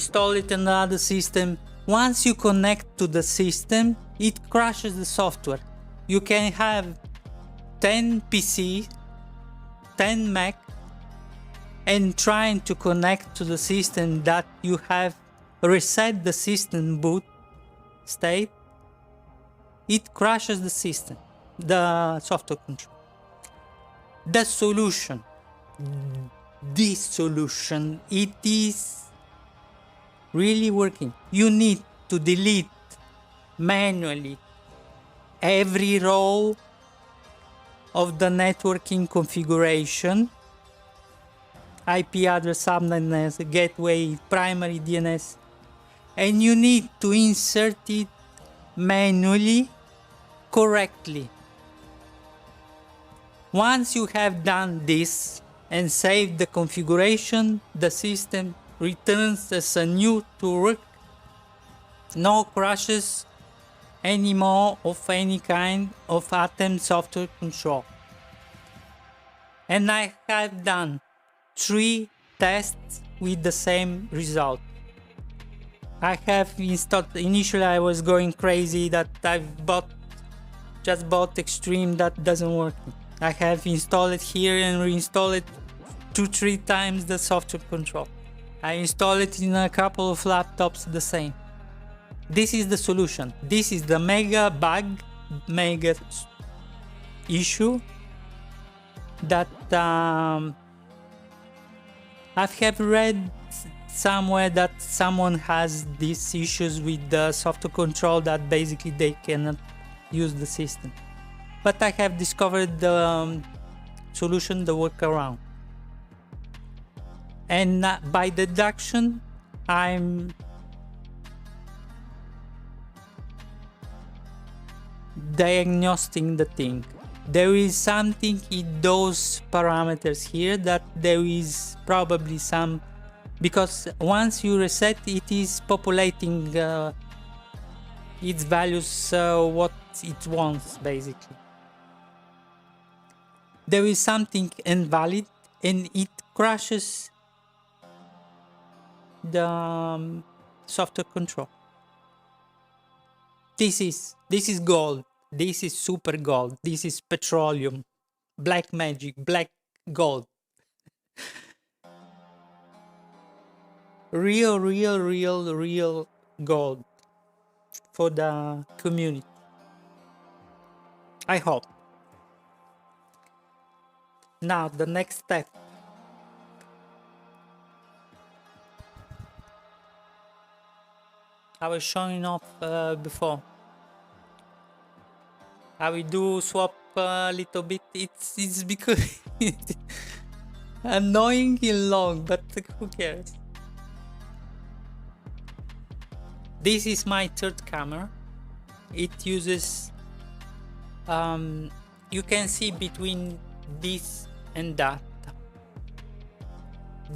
install it in another system. Once you connect to the system, it crashes the software. You can have 10 PC, 10 Mac, and trying to connect to the system that you have reset the system boot state, it crashes the system, the software control. The solution, this solution, it is really working. You need to delete manually every row of the networking configuration, IP address, subnet, gateway, primary DNS, and you need to insert it manually correctly. Once you have done this and saved the configuration, the system returns as a new to work. No crashes anymore of any kind of ATEM software control. And I have done 3 tests with the same result. I have installed, initially I was going crazy that I've just bought Extreme that doesn't work. I have installed it here and reinstalled it 2-3 times the software control. I installed it in a couple of laptops the same. This is the solution. This is the mega bug, mega issue that I have read somewhere that someone has these issues with the software control that basically they cannot use the system. But I have discovered the solution, the workaround. And by deduction, I'm diagnosing the thing. There is something in those parameters here that there is probably some, because once you reset, it is populating its values, what it wants basically. There is something invalid and it crashes the software control. This is gold. This is super gold. This is petroleum, black magic, black gold. Real gold for the community. I hope. Now the next step. I was showing off before. I will do swap a little bit. It's because it's annoying and long, but who cares? This is my third camera. It uses you can see between this and that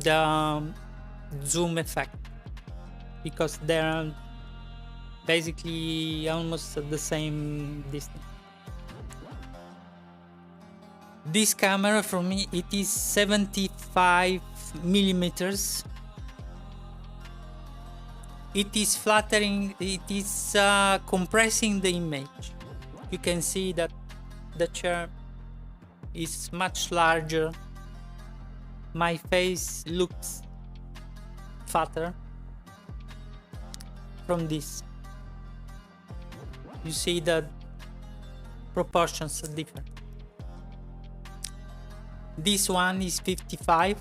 the zoom effect, because they're basically almost at the same distance. This camera for me, it is 75 millimeters. It is flattering, it is compressing the image. You can see that the chair is much larger. My face looks fatter from this. You see that proportions are different. This one is 55.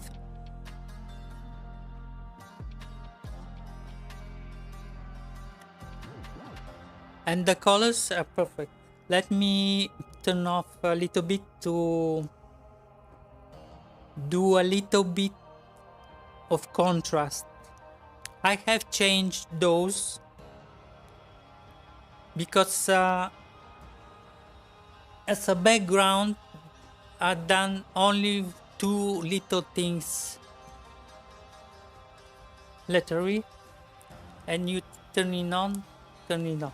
And the colors are perfect. Let me turn off a little bit to do a little bit of contrast. I have changed those because as a background I've done only 2 little things literally, and you turn it on, turn it off.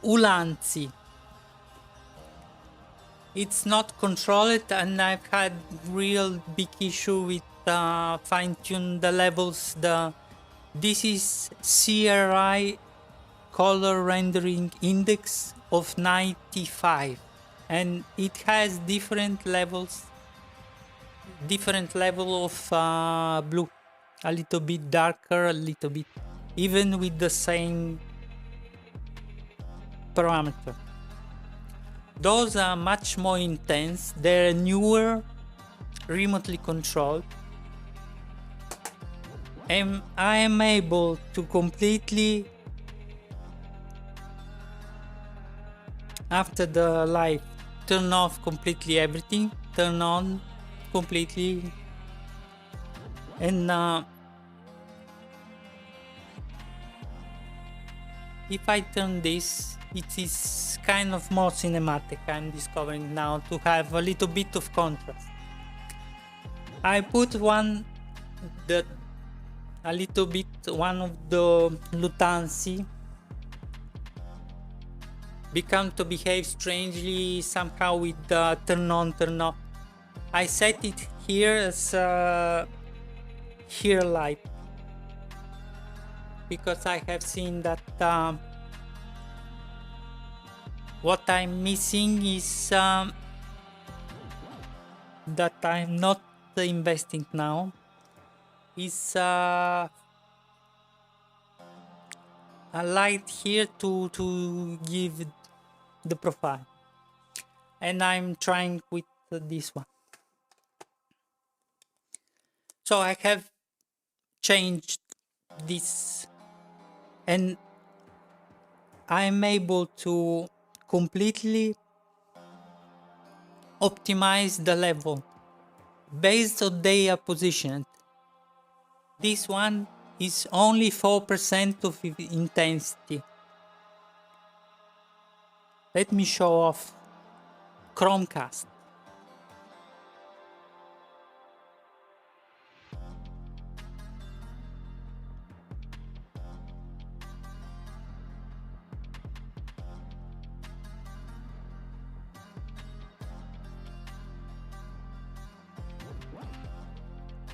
Ulanzi. It's not controlled, and I've had real big issue with fine-tune the levels. This is CRI color rendering index of 95, and it has different levels, different level of blue, a little bit darker, a little bit, even with the same parameter. Those are much more intense, they're newer, remotely controlled, and I am able to completely, after the light, turn off completely everything, turn on completely, and if I turn this, it is kind of more cinematic. I'm discovering now to have a little bit of contrast. I put one of the lutancy become to behave strangely somehow with the turn on, turn off. I set it here as here light, because I have seen that what I'm missing is that I'm not investing now is a light here to give the profile, and I'm trying with this one. So I have changed this, and I'm able to completely optimize the level based on their position. This one is only 4% of intensity. Let me show off Chromecast.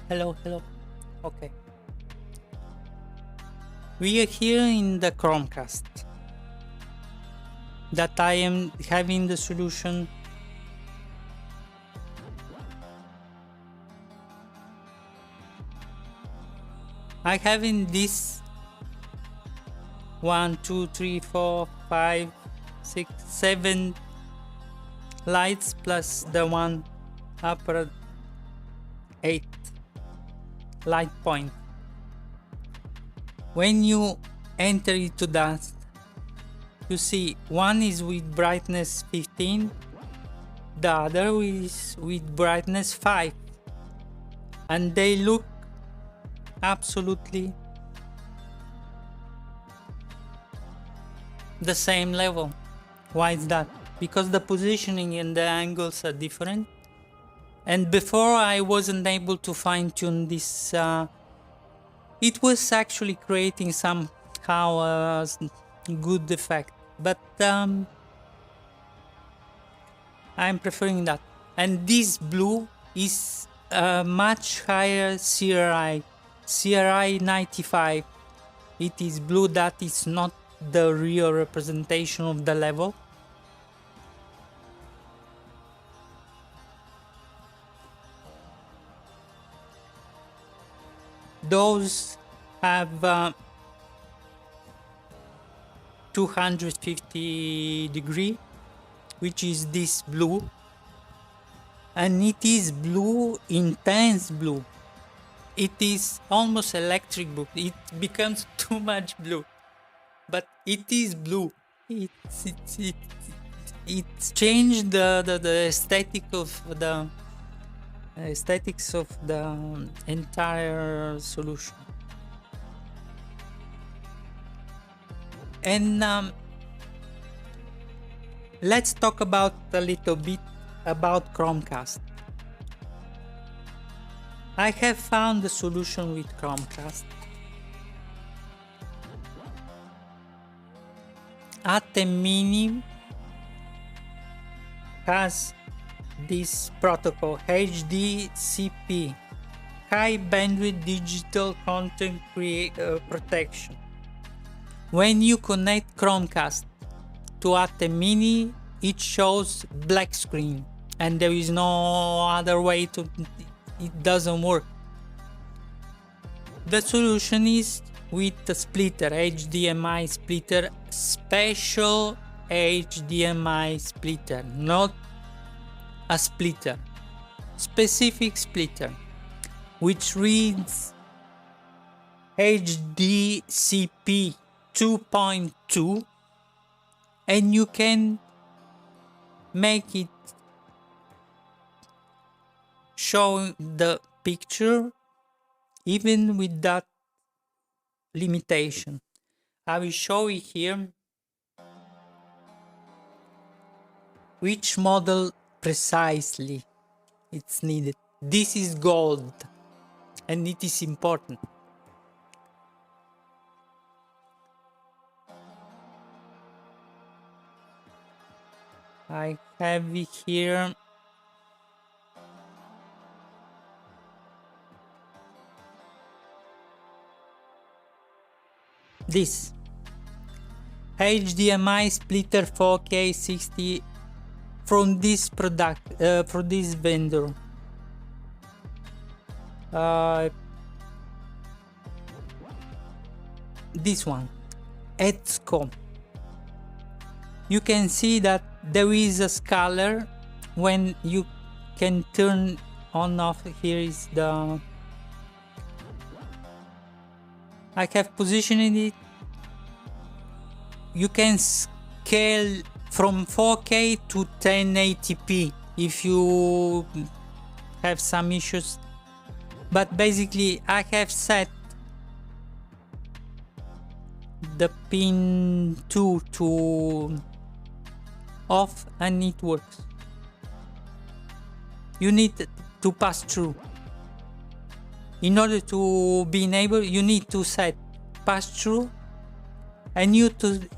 Hello. Okay. We are here in the Chromecast that I am having the solution. I have in this 1, 2, 3, 4, 5, 6, 7 lights plus the one upper 8 light point. When you enter into that, you see one is with brightness 15, the other is with brightness 5, and they look absolutely the same level. Why is that? Because the positioning and the angles are different, and before I wasn't able to fine-tune this. It was actually creating somehow a good effect, but I'm preferring that. And this blue is a much higher CRI 95. It is blue that is not the real representation of the level. Those have 250 degree, which is this blue, and it is blue, intense blue. It is almost electric blue. It becomes too much blue, but it is blue. It's changed the aesthetics of the entire solution. And let's talk about a little bit about Chromecast. I have found the solution with Chromecast. ATEM Mini has this protocol HDCP, high bandwidth digital content protection. When you connect Chromecast to ATEM Mini, it shows black screen, and there is no other way to, it doesn't work. The solution is with the splitter, HDMI splitter, special HDMI splitter, not a splitter, specific splitter, which reads HDCP 2.2, and you can make it show the picture even with that limitation. I will show you here which model precisely it's needed. This is gold, and it is important. I have it here. This HDMI splitter 4K 60 from this product, from this vendor. This one, ETSCO. You can see that there is a scaler when you can turn on off. Here is the, I have positioned it. You can scale from 4K to 1080p if you have some issues, but basically I have set the pin 2 to off and it works. You need to pass through. In order to be enabled, you need to set pass through, and